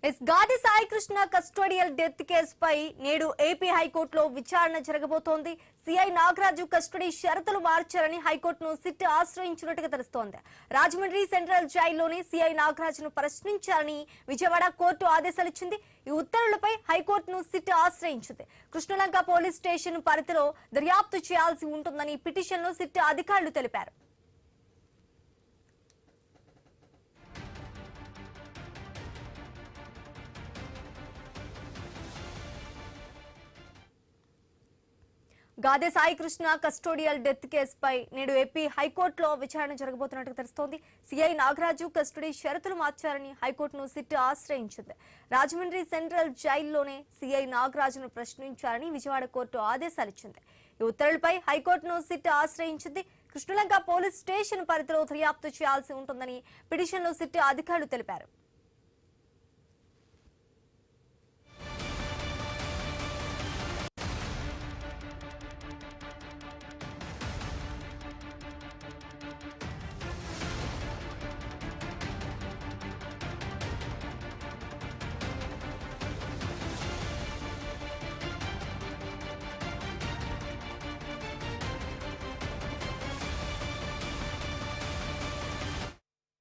గాది Sai Krishna custodial death కేసుపై నేడు AP హైకోర్టులో విచారణ జరగబోతోంది. సిఐ నాగరాజు కస్టడీ షరతులు మార్చారని హైకోర్టును సిట్ ఆశ్రయించినట్టుగా తెలుస్తోంది. రాజమండ్రి సెంట్రల్ జైల్లోనే సిఐ నాగరాజును ప్రశ్నించాలని విజయవాడ కోర్టు ఆదేశాలిచ్చింది. ఈ ఉత్తర్వులపై హైకోర్టును సిట్ ఆశ్రయించింది. కృష్ణలంక పోలీస్ స్టేషన్ పరిధిలో దర్యాప్తు చేయాల్సి ఉంటుందని పిటిషన్లో సిట్ అధికారులు తెలిపారు. గాదే సాయి కృష్ణ కస్టోడియల్ డెత్ కేసుపై నేడు ఏపీ హైకోర్టులో విచారణ జరగబోతున్నట్టు తెలుస్తోంది. సిఐ నాగరాజు కస్టడీ షరతులు మార్చారని హైకోర్టును సిట్ ఆశ్రయించింది. రాజమండ్రి సెంట్రల్ జైల్లోనే సిఐ నాగరాజును ప్రశ్నించారని విజయవాడ కోర్టు ఆదేశాలిచ్చింది. ఈ ఉత్తర్వులపై హైకోర్టును సిట్ ఆశ్రయించింది. కృష్ణలంక పోలీస్ స్టేషన్ పరిధిలో దర్యాప్తు చేయాల్సి ఉంటుందని పిటిషన్లో సిట్ అధికారులు తెలిపారు.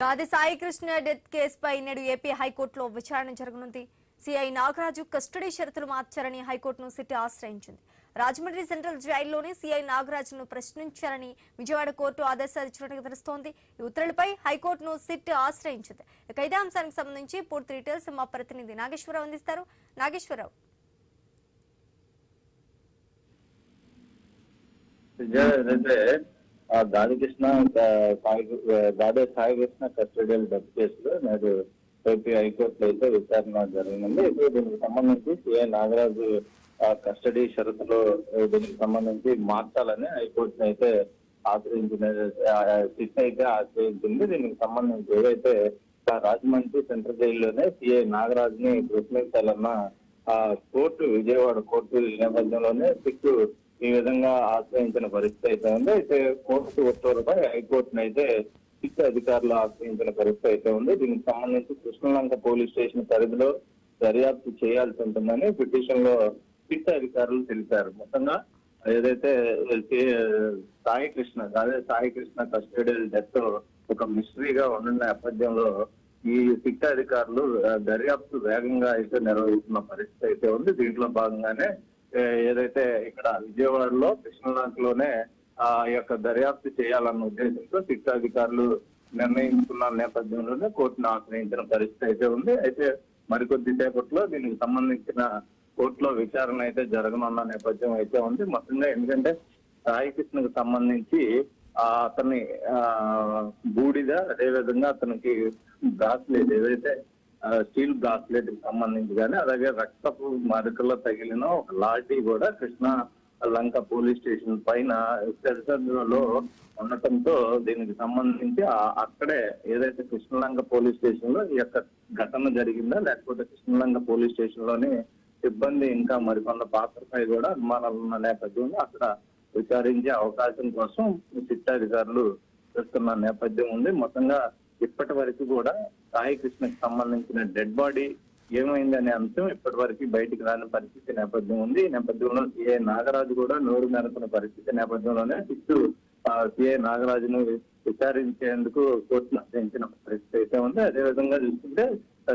గాది సాయి కృష్ణ డెత్ కేసుపై నేడు ఏపీ హైకోర్టులో విచారణ జరగనుంది. సిఐ నాగరాజు కస్టడీ షరతులు మార్చారని హైకోర్టును సిట్ ఆశ్రయించింది. రాజమండ్రి సెంట్రల్ జైల్లోనే సిఐ నాగరాజును ప్రశ్నించారని విజయవాడ కోర్టు ఆదేశాలు ఇచ్చినట్టుగా తెలుస్తోంది. ఈ ఉత్తర్వులపై హైకోర్టును సిట్ ఆశ్రయించింది. ఇదే అంశానికి సంబంధించి పూర్తి డీటెయిల్స్ మా ప్రతినిధి నాగేశ్వరరావు అందిస్తారు. నాగేశ్వరరావు, గాది సాయి కృష్ణ కస్టోడియల్ డెత్ కేసులో నేడు ఏపీ హైకోర్టులో అయితే విచారణ జరిగింది. ఇప్పుడు దీనికి సంబంధించి సిఐ నాగరాజు కస్టడీ షరతులు దీనికి సంబంధించి మార్చాలని హైకోర్టును అయితే సిట్ అయితే ఆశ్రయించింది. దీనికి సంబంధించి ఏదైతే రాజమండ్రి సెంట్రల్ జైల్లోనే సిఐ నాగరాజుని ప్రశ్నించాలన్న కోర్టు విజయవాడ కోర్టు ఈ నేపథ్యంలోనే సిట్ ఈ విధంగా ఆశ్రయించిన పరిస్థితి అయితే ఉంది. అయితే కోర్టు ఉత్తర్వులపై హైకోర్టును అయితే సిట్ అధికారులు ఆశ్రయించిన పరిస్థితి అయితే ఉంది. దీనికి సంబంధించి కృష్ణలంక పోలీస్ స్టేషన్ పరిధిలో దర్యాప్తు చేయాల్సి ఉంటుందని పిటిషన్ లో సిట్ అధికారులు తెలిపారు. మొత్తంగా ఏదైతే సాయి కృష్ణ కస్టోడియల్ డెత్ ఒక మిస్టరీగా ఉన్న నేపథ్యంలో ఈ సిట్ అధికారులు దర్యాప్తు వేగంగా అయితే నిర్వహిస్తున్న పరిస్థితి అయితే ఉంది. దీంట్లో భాగంగానే ఏదైతే ఇక్కడ విజయవాడలో కృష్ణలంకలోనే ఆ యొక్క దర్యాప్తు చేయాలన్న ఉద్దేశంతో సిట్ అధికారులు నిర్ణయించుకున్న నేపథ్యంలోనే కోర్టును ఆశ్రయించిన పరిస్థితి అయితే ఉంది. అయితే మరికొద్ది సేపట్లో దీనికి సంబంధించిన కోర్టులో విచారణ అయితే జరగనున్న నేపథ్యం అయితే ఉంది. మొత్తంగా ఎందుకంటే సాయి కృష్ణకు సంబంధించి అతని బూడిద, అదేవిధంగా అతనికి బ్రాస్లెట్ ఏదైతే స్టీల్ బ్రాస్లెట్ కి సంబంధించి కానీ అలాగే రక్తపు మరకల్లో తగిలిన ఒక లాఠీ కూడా కృష్ణ లంక పోలీస్ స్టేషన్ పైన సరిహద్దులో ఉండటంతో దీనికి సంబంధించి అక్కడే ఏదైతే కృష్ణలంక పోలీస్ స్టేషన్ లో ఈ యొక్క ఘటన జరిగిందా లేకపోతే కృష్ణలంక పోలీస్ స్టేషన్ లోని సిబ్బంది ఇంకా మరికొంత పాత్రపై కూడా అనుమానాలు ఉన్న నేపథ్యంలో అక్కడ విచారించే అవకాశం కోసం సిట్ అధికారులు చేస్తున్న నేపథ్యం ఉంది. మొత్తంగా ఇప్పటి వరకు కూడా సాయి కృష్ణకి సంబంధించిన డెడ్ బాడీ ఏమైంది అనే అంశం ఇప్పటి వరకు బయటికి రాని పరిస్థితి నేపథ్యం ఉంది. ఈ నేపథ్యంలో సిఐ నాగరాజు కూడా నోరు మెరుకున్న పరిస్థితి నేపథ్యంలోనే సిఐ నాగరాజును విచారించేందుకు కోర్టును ఆశ్రయించిన పరిస్థితి అయితే ఉంది. అదేవిధంగా చూస్తుంటే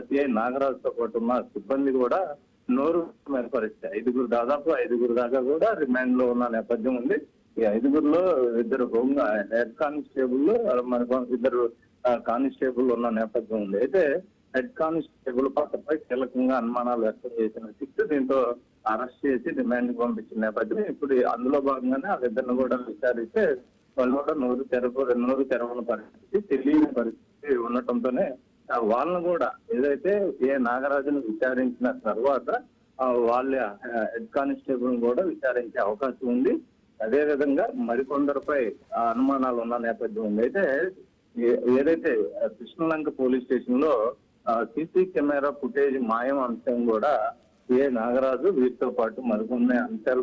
సిఐ నాగరాజుతో పాటు ఉన్న సిబ్బంది కూడా నోరు మెరుగుపరిస్తే దాదాపు ఐదుగురు దాకా కూడా రిమాండ్ లో ఉన్న నేపథ్యం ఉంది. ఈ ఐదుగురులో ఇద్దరు హెడ్ కానిస్టేబుల్ ఇద్దరు కానిస్టేబుల్ ఉన్న నేపథ్యం ఉంది. అయితే హెడ్ కానిస్టేబుల్ పాత్రపై కీలకంగా అనుమానాలు వ్యక్తం చేసిన సిట్ దీంతో అరెస్ట్ చేసి రిమాండ్ కి పంపించిన నేపథ్యం. ఇప్పుడు అందులో భాగంగానే ఆ ఇద్దరిని కూడా విచారిస్తే వాళ్ళు కూడా నోరు తెరవని పరిస్థితి, తెలియని పరిస్థితి ఉండటంతోనే వాళ్ళను కూడా ఏదైతే ఏ నాగరాజును విచారించిన తర్వాత వాళ్ళ హెడ్ కానిస్టేబుల్ కూడా విచారించే అవకాశం ఉంది. అదేవిధంగా మరికొందరిపై అనుమానాలు ఉన్న నేపథ్యం ఉంది. అయితే ఏదైతే కృష్ణలంక పోలీస్ స్టేషన్ లో సీసీ కెమెరా ఫుటేజ్ మాయం అంశం కూడా ఏ నాగరాజు వీరితో పాటు మరికొన్ని అంశాలు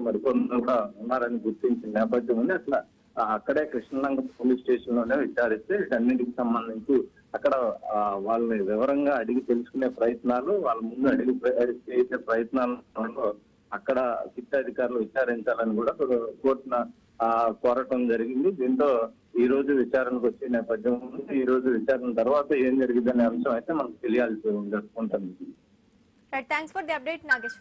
కూడా ఉన్నారని గుర్తించిన నేపథ్యం ఉంది. అట్లా అక్కడే కృష్ణలంక పోలీస్ స్టేషన్ లోనే విచారిస్తే వీటన్నిటికి సంబంధించి అక్కడ వాళ్ళని వివరంగా అడిగి తెలుసుకునే ప్రయత్నాలు, వాళ్ళ ముందు అడిగి చేసే ప్రయత్నాలలో అక్కడ సిట్ అధికారులు విచారించాలని కూడా కోర్టున కోరటం జరిగింది. దీంతో ఈ రోజు విచారణకు వచ్చే నేపథ్యం ఉంది. ఈ రోజు విచారణ తర్వాత ఏం జరిగిందనే అంశం అయితే మనకు తెలియాల్సి ఉంటుంది. Thanks for the update Nageshwar.